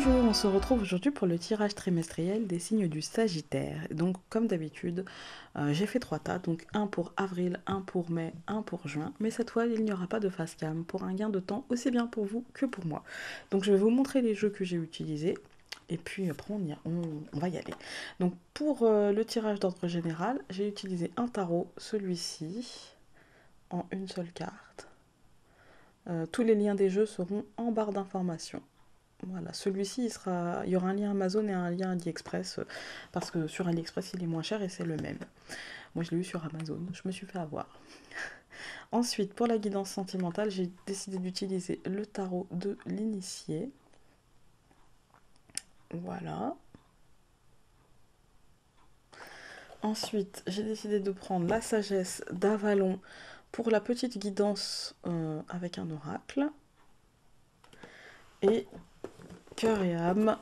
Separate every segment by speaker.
Speaker 1: Bonjour, on se retrouve aujourd'hui pour le tirage trimestriel des signes du Sagittaire. Donc, comme d'habitude, j'ai fait 3 tas, donc un pour avril, un pour mai, un pour juin. Mais cette fois, il n'y aura pas de face cam pour un gain de temps aussi bien pour vous que pour moi. Donc, je vais vous montrer les jeux que j'ai utilisés. Et puis après, on va y aller. Donc, pour le tirage d'ordre général, j'ai utilisé un tarot, celui-ci, en une seule carte. Tous les liens des jeux seront en barre d'informations. Voilà, celui-ci, il y aura un lien Amazon et un lien AliExpress, parce que sur AliExpress, il est moins cher et c'est le même. Moi, je l'ai eu sur Amazon, je me suis fait avoir. Ensuite, pour la guidance sentimentale, j'ai décidé d'utiliser le tarot de l'initié. Voilà. Ensuite, j'ai décidé de prendre la sagesse d'Avalon pour la petite guidance avec un oracle. Et cœur et âme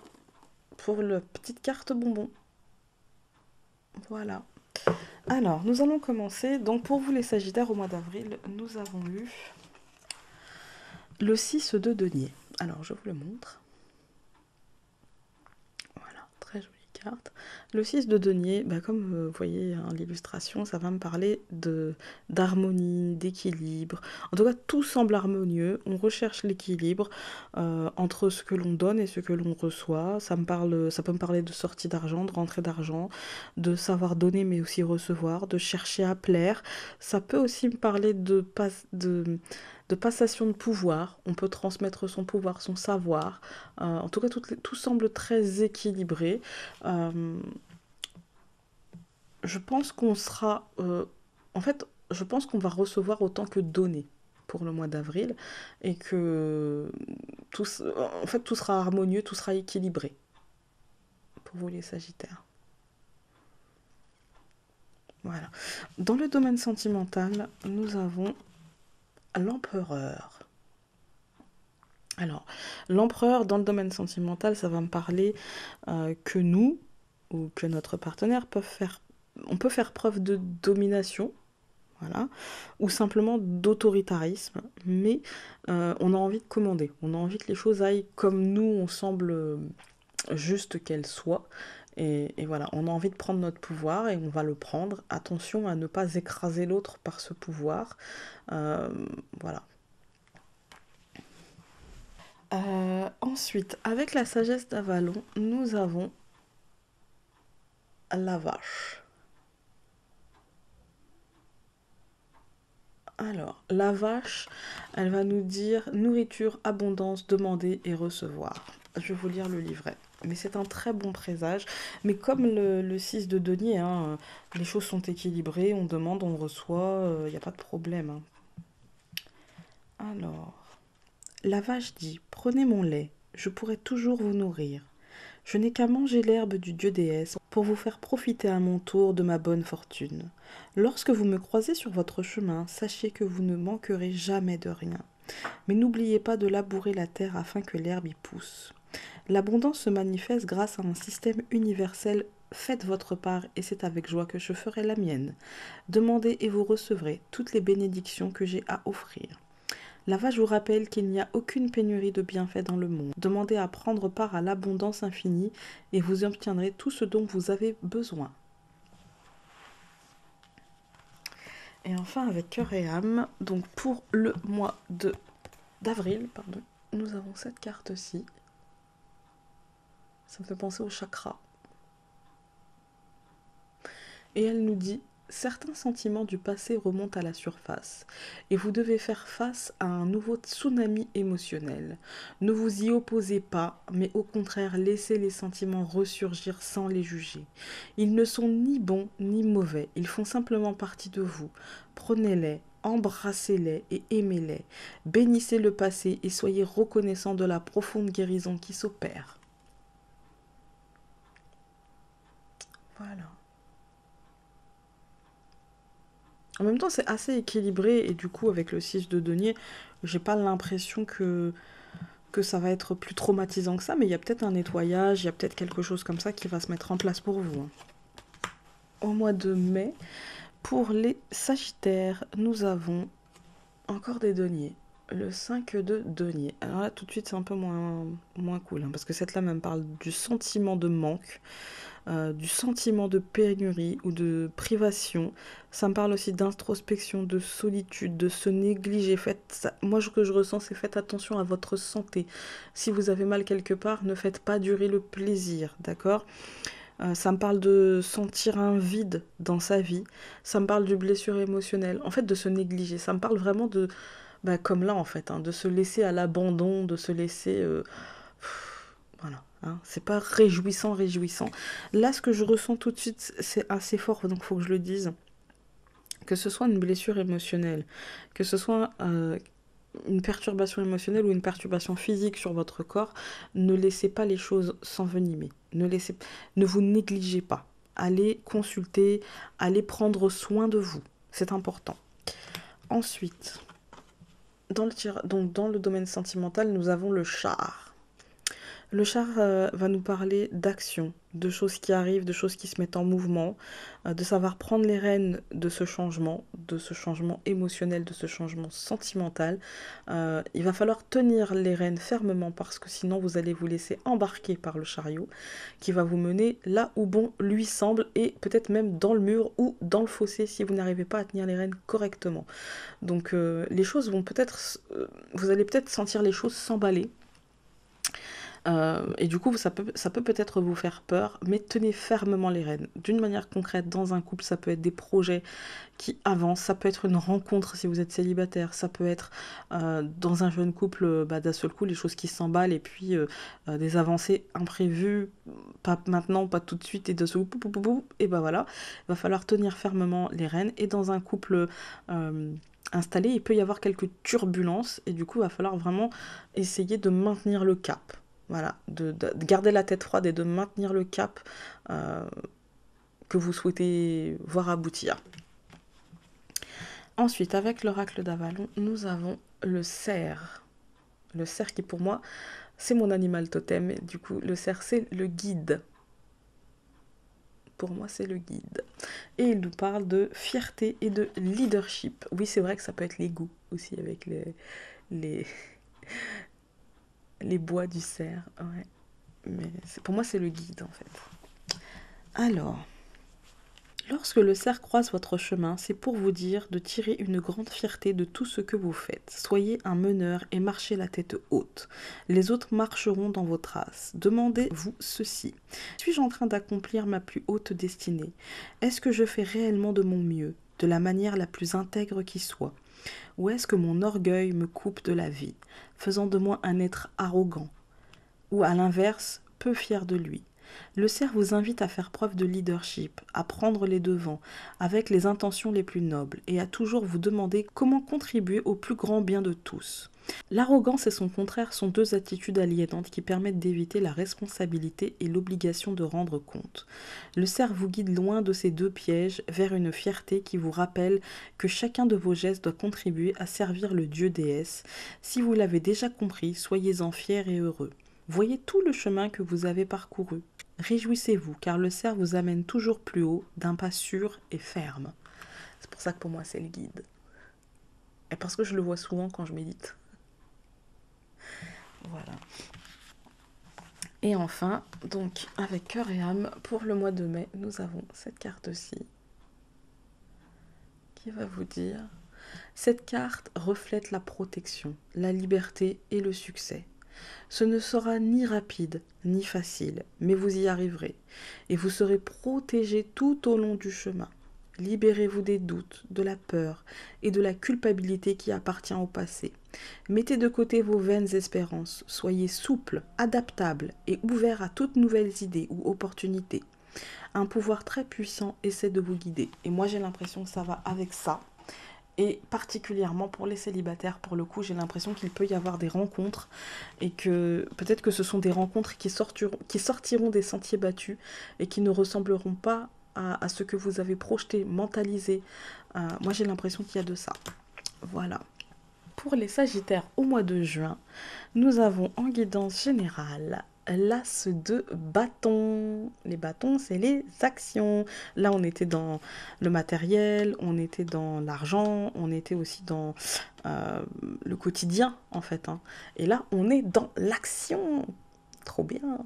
Speaker 1: pour la petite carte bonbon. Voilà. Alors, nous allons commencer. Donc, pour vous les Sagittaires, au mois d'avril, nous avons eu le 6 de denier. Alors, je vous le montre. Voilà, très jolie carte. Le 6 de denier, comme vous voyez l'illustration, ça va me parler d'harmonie, d'équilibre. En tout cas, tout semble harmonieux. On recherche l'équilibre entre ce que l'on donne et ce que l'on reçoit. Ça peut me parler de sortie d'argent, de rentrée d'argent, de savoir donner mais aussi recevoir, de chercher à plaire. Ça peut aussi me parler de passation de pouvoir. On peut transmettre son pouvoir, son savoir. En tout cas, tout semble très équilibré. Je pense qu'on sera... en fait, je pense qu'on va recevoir autant que donner pour le mois d'avril et que en fait, tout sera harmonieux, tout sera équilibré pour vous les Sagittaires. Voilà. Dans le domaine sentimental, nous avons l'empereur. Alors, l'empereur, dans le domaine sentimental, ça va me parler que nous, ou que notre partenaire, on peut faire preuve de domination, voilà, ou simplement d'autoritarisme, mais on a envie de commander, on a envie que les choses aillent comme nous, on semble juste qu'elles soient, et voilà, on a envie de prendre notre pouvoir, et on va le prendre. Attention à ne pas écraser l'autre par ce pouvoir, voilà. Ensuite, avec la sagesse d'Avalon, nous avons la vache. Alors, la vache, elle va nous dire nourriture, abondance, demander et recevoir. Je vais vous lire le livret. Mais c'est un très bon présage. Mais comme le 6 de denier, hein, les choses sont équilibrées, on demande, on reçoit, il n'y a pas de problème. Hein. Alors, la vache dit, prenez mon lait, je pourrai toujours vous nourrir. Je n'ai qu'à manger l'herbe du dieu déesse pour vous faire profiter à mon tour de ma bonne fortune. Lorsque vous me croisez sur votre chemin, sachez que vous ne manquerez jamais de rien. Mais n'oubliez pas de labourer la terre afin que l'herbe y pousse. L'abondance se manifeste grâce à un système universel. Faites votre part et c'est avec joie que je ferai la mienne. Demandez et vous recevrez toutes les bénédictions que j'ai à offrir. La vache vous rappelle qu'il n'y a aucune pénurie de bienfaits dans le monde. Demandez à prendre part à l'abondance infinie et vous obtiendrez tout ce dont vous avez besoin. Et enfin avec cœur et âme, donc pour le mois d'avril, nous avons cette carte-ci. Ça me fait penser au chakra. Et elle nous dit: certains sentiments du passé remontent à la surface, et vous devez faire face à un nouveau tsunami émotionnel. Ne vous y opposez pas, mais au contraire laissez les sentiments ressurgir sans les juger. Ils ne sont ni bons ni mauvais, ils font simplement partie de vous. Prenez-les, embrassez-les et aimez-les. Bénissez le passé et soyez reconnaissants de la profonde guérison qui s'opère. Voilà. En même temps, c'est assez équilibré et du coup, avec le 6 de denier, j'ai pas l'impression que ça va être plus traumatisant que ça, mais il y a peut-être un nettoyage, il y a peut-être quelque chose comme ça qui va se mettre en place pour vous. Au mois de mai, pour les Sagittaires, nous avons encore des deniers. Le 5 de denier. Alors là, tout de suite, c'est un peu moins cool, hein, parce que cette lame, elle me parle du sentiment de manque, du sentiment de pénurie ou de privation. Ça me parle aussi d'introspection, de solitude, de se négliger. Moi, ce que je ressens, c'est faites attention à votre santé. Si vous avez mal quelque part, ne faites pas durer le plaisir, d'accord? Ça me parle de sentir un vide dans sa vie. Ça me parle de blessure émotionnelle. En fait, de se négliger. Ça me parle vraiment de, bah, comme là, en fait, hein, de se laisser à l'abandon, de se laisser... voilà. Hein, c'est pas réjouissant, réjouissant. Là, ce que je ressens tout de suite, c'est assez fort, donc il faut que je le dise. Que ce soit une blessure émotionnelle, que ce soit une perturbation émotionnelle ou une perturbation physique sur votre corps, ne laissez pas les choses s'envenimer. Ne vous négligez pas. Allez consulter, allez prendre soin de vous. C'est important. Ensuite, donc dans le domaine sentimental, nous avons le char. Le char va nous parler d'action, de choses qui arrivent, de choses qui se mettent en mouvement, de savoir prendre les rênes de ce changement émotionnel, de ce changement sentimental. Il va falloir tenir les rênes fermement parce que sinon vous allez vous laisser embarquer par le chariot qui va vous mener là où bon lui semble et peut-être même dans le mur ou dans le fossé si vous n'arrivez pas à tenir les rênes correctement. Donc les choses vont vous allez peut-être sentir les choses s'emballer. Et du coup, ça peut peut-être vous faire peur, mais tenez fermement les rênes. D'une manière concrète, dans un couple, ça peut être des projets qui avancent, ça peut être une rencontre si vous êtes célibataire, ça peut être dans un jeune couple, bah, d'un seul coup, les choses qui s'emballent et puis des avancées imprévues, pas maintenant, pas tout de suite, et de ce coup, et bah voilà, il va falloir tenir fermement les rênes. Et dans un couple installé, il peut y avoir quelques turbulences, et du coup, il va falloir vraiment essayer de maintenir le cap. Voilà, de garder la tête froide et de maintenir le cap euh, que vous souhaitez voir aboutir. Ensuite, avec l'oracle d'Avalon, nous avons le cerf. Le cerf qui pour moi, c'est mon animal totem. Et du coup, le cerf, c'est le guide. Pour moi, c'est le guide. Et il nous parle de fierté et de leadership. Oui, c'est vrai que ça peut être les goûts aussi avec les, les bois du cerf. Ouais. Mais pour moi, c'est le guide en fait. Alors, lorsque le cerf croise votre chemin, c'est pour vous dire de tirer une grande fierté de tout ce que vous faites. Soyez un meneur et marchez la tête haute. Les autres marcheront dans vos traces. Demandez-vous ceci. Suis-je en train d'accomplir ma plus haute destinée? Est-ce que je fais réellement de mon mieux, de la manière la plus intègre qui soit? Ou est-ce que mon orgueil me coupe de la vie, faisant de moi un être arrogant? Ou à l'inverse, peu fier de lui? Le cerf vous invite à faire preuve de leadership, à prendre les devants, avec les intentions les plus nobles, et à toujours vous demander comment contribuer au plus grand bien de tous. L'arrogance et son contraire sont deux attitudes aliénantes qui permettent d'éviter la responsabilité et l'obligation de rendre compte. Le cerf vous guide loin de ces deux pièges vers une fierté qui vous rappelle que chacun de vos gestes doit contribuer à servir le dieu déesse. Si vous l'avez déjà compris, soyez-en fiers et heureux. Voyez tout le chemin que vous avez parcouru. Réjouissez-vous, car le cerf vous amène toujours plus haut, d'un pas sûr et ferme. C'est pour ça que pour moi, c'est le guide. Et parce que je le vois souvent quand je médite. Voilà. Et enfin, donc, avec cœur et âme, pour le mois de mai, nous avons cette carte-ci qui va vous dire... Cette carte reflète la protection, la liberté et le succès. Ce ne sera ni rapide ni facile, mais vous y arriverez, et vous serez protégé tout au long du chemin. Libérez-vous des doutes, de la peur et de la culpabilité qui appartient au passé. Mettez de côté vos vaines espérances, soyez souple, adaptable et ouvert à toutes nouvelles idées ou opportunités. Un pouvoir très puissant essaie de vous guider, et moi j'ai l'impression que ça va avec ça. Et particulièrement pour les célibataires, pour le coup, j'ai l'impression qu'il peut y avoir des rencontres et que peut-être que ce sont des rencontres qui sortiront des sentiers battus et qui ne ressembleront pas à ce que vous avez projeté, mentalisé. Moi, j'ai l'impression qu'il y a de ça. Voilà. Pour les sagittaires au mois de juin, nous avons en guidance générale l'as de bâton. Les bâtons, c'est les actions. Là, on était dans le matériel, on était dans l'argent, on était aussi dans euh, le quotidien, en fait, hein. Et là, on est dans l'action. Trop bien.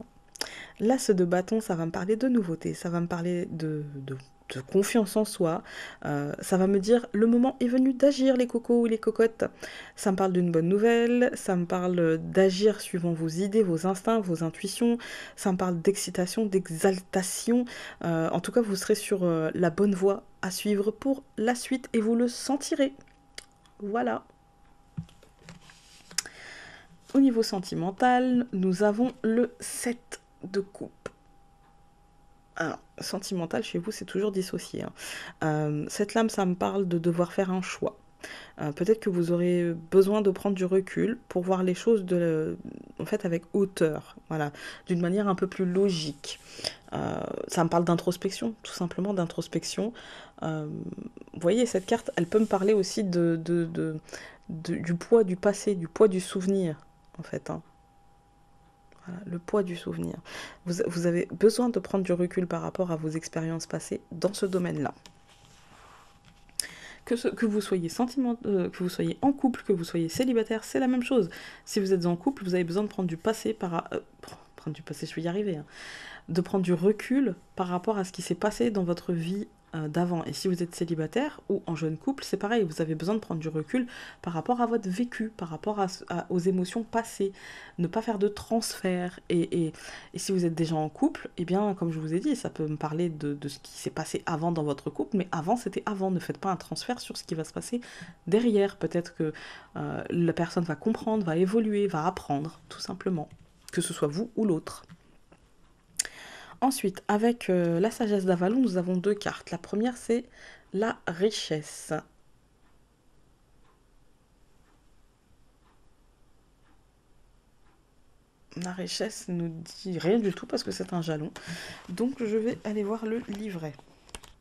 Speaker 1: L'as de bâton, ça va me parler de nouveautés, ça va me parler de confiance en soi, ça va me dire le moment est venu d'agir les cocos ou les cocottes. Ça me parle d'une bonne nouvelle, ça me parle d'agir suivant vos idées, vos instincts, vos intuitions, ça me parle d'excitation, d'exaltation. En tout cas, vous serez sur la bonne voie à suivre pour la suite et vous le sentirez. Voilà. Au niveau sentimental, nous avons le 7 de coupe. Alors, sentimental chez vous, c'est toujours dissocié, hein. Cette lame, ça me parle de devoir faire un choix. Peut-être que vous aurez besoin de prendre du recul pour voir les choses en fait, avec hauteur, voilà, d'une manière un peu plus logique. Ça me parle d'introspection, tout simplement d'introspection. Vous voyez, cette carte, elle peut me parler aussi du poids du passé, du poids du souvenir, en fait, hein. Voilà, le poids du souvenir. Vous avez besoin de prendre du recul par rapport à vos expériences passées dans ce domaine-là. Que vous soyez que vous soyez en couple, que vous soyez célibataire, c'est la même chose. Si vous êtes en couple, vous avez besoin de prendre du passé prendre du passé, je vais y arriver, hein, de prendre du recul par rapport à ce qui s'est passé dans votre vie d'avant. Et si vous êtes célibataire ou en jeune couple, c'est pareil, vous avez besoin de prendre du recul par rapport à votre vécu, par rapport aux émotions passées, ne pas faire de transfert. Et si vous êtes déjà en couple, eh bien, comme je vous ai dit, ça peut me parler de ce qui s'est passé avant dans votre couple, mais avant, c'était avant. Ne faites pas un transfert sur ce qui va se passer derrière. Peut-être que la personne va comprendre, va évoluer, va apprendre, tout simplement, que ce soit vous ou l'autre. Ensuite, avec la sagesse d'Avalon, nous avons deux cartes. La première, c'est la richesse. La richesse nous dit rien du tout parce que c'est un jalon. Donc, je vais aller voir le livret.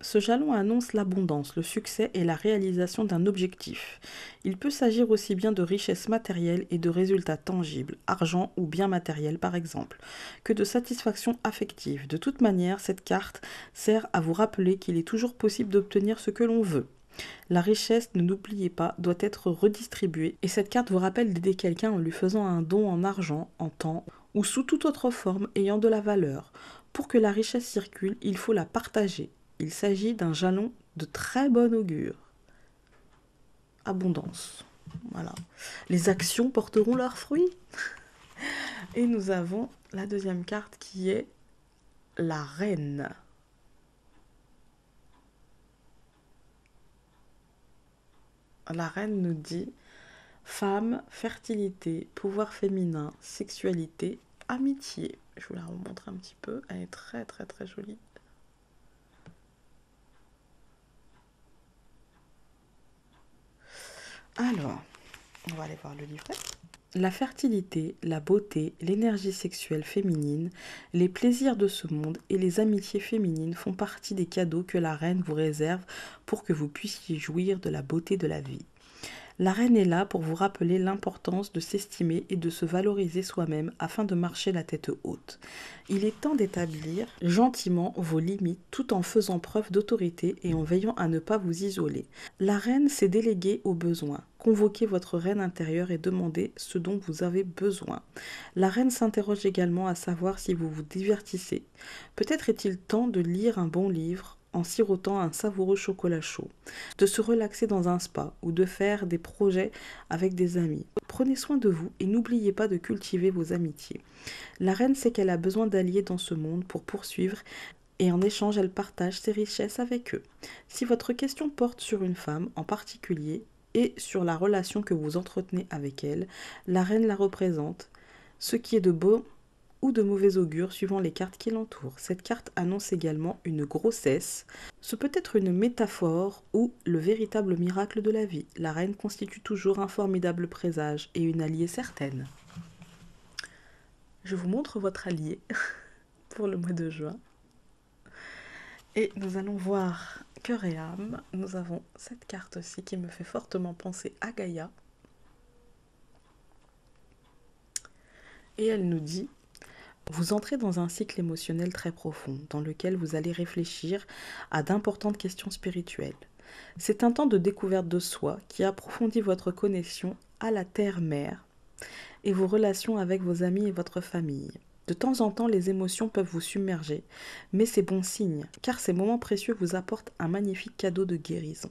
Speaker 1: Ce jalon annonce l'abondance, le succès et la réalisation d'un objectif. Il peut s'agir aussi bien de richesses matérielles et de résultats tangibles, argent ou biens matériels par exemple, que de satisfaction affective. De toute manière, cette carte sert à vous rappeler qu'il est toujours possible d'obtenir ce que l'on veut. La richesse, ne l'oubliez pas, doit être redistribuée et cette carte vous rappelle d'aider quelqu'un en lui faisant un don en argent, en temps ou sous toute autre forme ayant de la valeur. Pour que la richesse circule, il faut la partager. Il s'agit d'un jalon de très bon augure. Abondance. Voilà. Les actions porteront leurs fruits. Et nous avons la deuxième carte qui est la reine. La reine nous dit femme, fertilité, pouvoir féminin, sexualité, amitié. Je vous la remontre un petit peu. Elle est très très très jolie. Alors, on va aller voir le livret. La fertilité, la beauté, l'énergie sexuelle féminine, les plaisirs de ce monde et les amitiés féminines font partie des cadeaux que la reine vous réserve pour que vous puissiez jouir de la beauté de la vie. La reine est là pour vous rappeler l'importance de s'estimer et de se valoriser soi-même afin de marcher la tête haute. Il est temps d'établir gentiment vos limites tout en faisant preuve d'autorité et en veillant à ne pas vous isoler. La reine s'est déléguée aux besoins. Convoquez votre reine intérieure et demandez ce dont vous avez besoin. La reine s'interroge également à savoir si vous vous divertissez. Peut-être est-il temps de lire un bon livre en sirotant un savoureux chocolat chaud, de se relaxer dans un spa ou de faire des projets avec des amis. Prenez soin de vous et n'oubliez pas de cultiver vos amitiés. La reine sait qu'elle a besoin d'alliés dans ce monde pour poursuivre et en échange elle partage ses richesses avec eux. Si votre question porte sur une femme en particulier et sur la relation que vous entretenez avec elle, la reine la représente, ce qui est de bon ou de mauvais augure suivant les cartes qui l'entourent. Cette carte annonce également une grossesse. Ce peut être une métaphore ou le véritable miracle de la vie. La reine constitue toujours un formidable présage et une alliée certaine. Je vous montre votre allié pour le mois de juin. Et nous allons voir cœur et âme. Nous avons cette carte-ci qui me fait fortement penser à Gaïa. Et elle nous dit Vous entrez dans un cycle émotionnel très profond, dans lequel vous allez réfléchir à d'importantes questions spirituelles. C'est un temps de découverte de soi qui approfondit votre connexion à la Terre-Mère et vos relations avec vos amis et votre famille. De temps en temps, les émotions peuvent vous submerger, mais c'est bon signe, car ces moments précieux vous apportent un magnifique cadeau de guérison.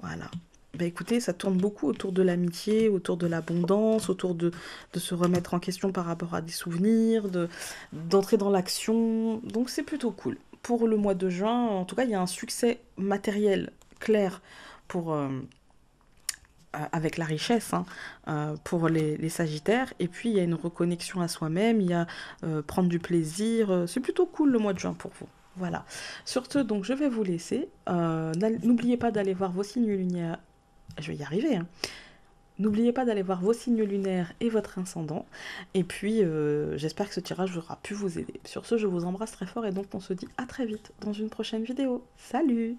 Speaker 1: Voilà. Bah écoutez, ça tourne beaucoup autour de l'amitié, autour de l'abondance, autour de se remettre en question par rapport à des souvenirs, d'entrer dans l'action. Donc c'est plutôt cool. Pour le mois de juin, en tout cas, il y a un succès matériel clair pour, avec la richesse hein, pour les Sagittaires. Et puis il y a une reconnexion à soi-même, il y a prendre du plaisir. C'est plutôt cool le mois de juin pour vous. Voilà. Sur ce, donc je vais vous laisser. N'oubliez pas d'aller voir vos signes lunaires. Je vais y arriver. Hein. N'oubliez pas d'aller voir vos signes lunaires et votre ascendant. Et puis, j'espère que ce tirage aura pu vous aider. Sur ce, je vous embrasse très fort et donc on se dit à très vite dans une prochaine vidéo. Salut!